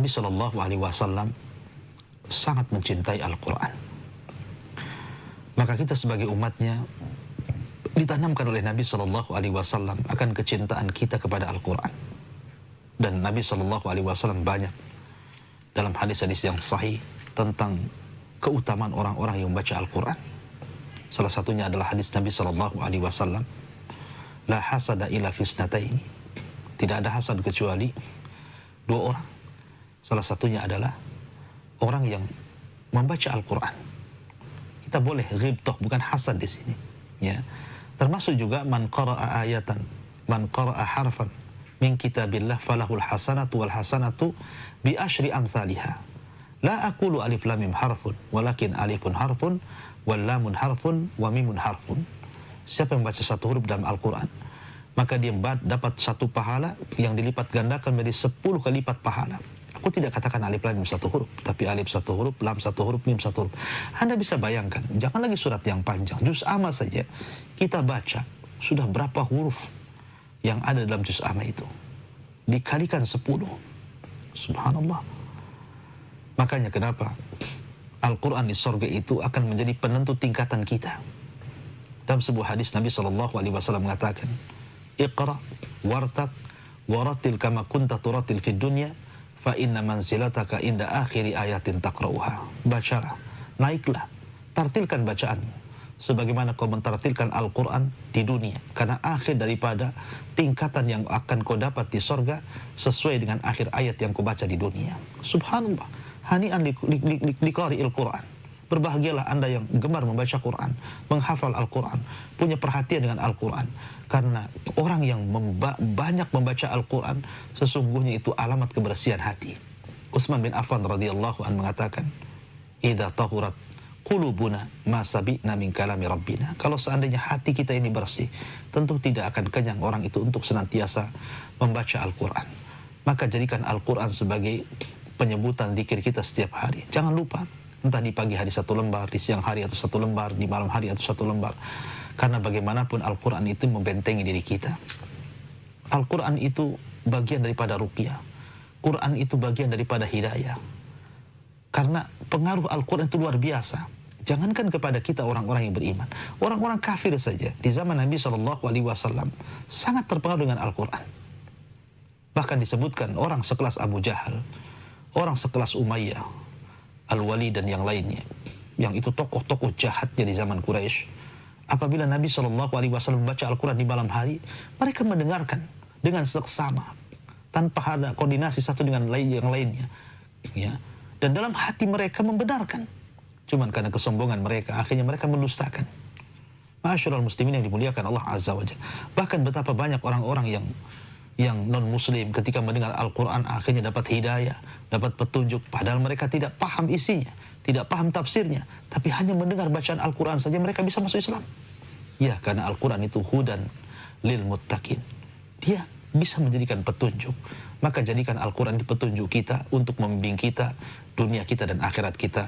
Nabi Shallallahu Alaihi Wasallam sangat mencintai Al-Quran. Maka kita sebagai umatnya ditanamkan oleh Nabi Shallallahu Alaihi Wasallam akan kecintaan kita kepada Al-Quran. Dan Nabi Shallallahu Alaihi Wasallam banyak dalam hadis-hadis yang sahih tentang keutamaan orang-orang yang membaca Al-Quran. Salah satunya adalah hadis Nabi Shallallahu Alaihi Wasallam, la hasada illa fisnataini. Tidak ada hasad kecuali dua orang. Salah satunya adalah orang yang membaca Al-Quran. Kita boleh ghibtah, bukan hasad di sini. Ya, termasuk juga man qara'a ayatan, man qara'a harfan min kitabillah falahul hasanatu wal hasanatu bi asyri amsalihha. La aqulu alif lam mim harfun, walakin alifun harfun wal lamun harfun wa mimun harfun. Siapa yang baca satu huruf dalam Al-Quran, maka dia dapat satu pahala yang dilipat gandakan menjadi 10 kali lipat pahala. Aku tidak katakan alif lam mim satu huruf, tapi alif satu huruf, lam satu huruf, mim satu huruf. Anda bisa bayangkan, jangan lagi surat yang panjang, juz amma saja kita baca, sudah berapa huruf yang ada dalam juz amma itu, dikalikan 10. Subhanallah. Makanya kenapa Al-Quran di surga itu akan menjadi penentu tingkatan kita. Dalam sebuah hadis Nabi SAW mengatakan, Iqra wartaq waratil kama kunta turatil fid dunya fa inna manzilataka inda akhiri ayatin taqra'uha. Bacalah, naiklah, tartilkan bacaan sebagaimana kau mentartilkan Al-Quran di dunia, karena akhir daripada tingkatan yang akan kau dapat di surga sesuai dengan akhir ayat yang kau baca di dunia. Subhanallah. Hani'an liqari'il Quran. Berbahagialah Anda yang gemar membaca Quran, menghafal Al-Quran, punya perhatian dengan Al-Quran. Karena orang yang banyak membaca Al-Quran, sesungguhnya itu alamat kebersihan hati. Utsman bin Affan radhiyallahu anhu mengatakan, idza tahurat qulubuna ma sabi'na min kalami rabbina. Kalau seandainya hati kita ini bersih, tentu tidak akan kenyang orang itu untuk senantiasa membaca Al-Quran. Maka jadikan Al-Quran sebagai penyebutan zikir kita setiap hari. Jangan lupa, entah di pagi hari 1 lembar, di siang hari atau 1 lembar, di malam hari atau 1 lembar. Karena bagaimanapun Al-Quran itu membentengi diri kita. Al-Quran itu bagian daripada ruqyah. Quran itu bagian daripada hidayah. Karena pengaruh Al-Quran itu luar biasa. Jangankan kepada kita orang-orang yang beriman, orang-orang kafir saja di zaman Nabi SAW sangat terpengaruh dengan Al-Quran. Bahkan disebutkan orang sekelas Abu Jahal, orang sekelas Umayyah, Al-Walid dan yang lainnya, yang itu tokoh-tokoh jahatnya di zaman Quraisy. Apabila Nabi SAW membaca Al-Quran di malam hari, mereka mendengarkan dengan seksama, tanpa ada koordinasi satu dengan yang lainnya. Ya. Dan dalam hati mereka membenarkan. Cuman karena kesombongan mereka, akhirnya mereka mendustakan. Ma'asyiral muslimin yang dimuliakan Allah Azza wa Jalla. Bahkan betapa banyak orang-orang yang non-muslim ketika mendengar Al-Quran akhirnya dapat hidayah, dapat petunjuk, padahal mereka tidak paham isinya, tidak paham tafsirnya, tapi hanya mendengar bacaan Al-Quran saja mereka bisa masuk Islam. Ya, karena Al-Quran itu hudan lil muttaqin. Dia bisa menjadikan petunjuk. Maka jadikan Al-Quran di petunjuk kita untuk membimbing kita, dunia kita dan akhirat kita.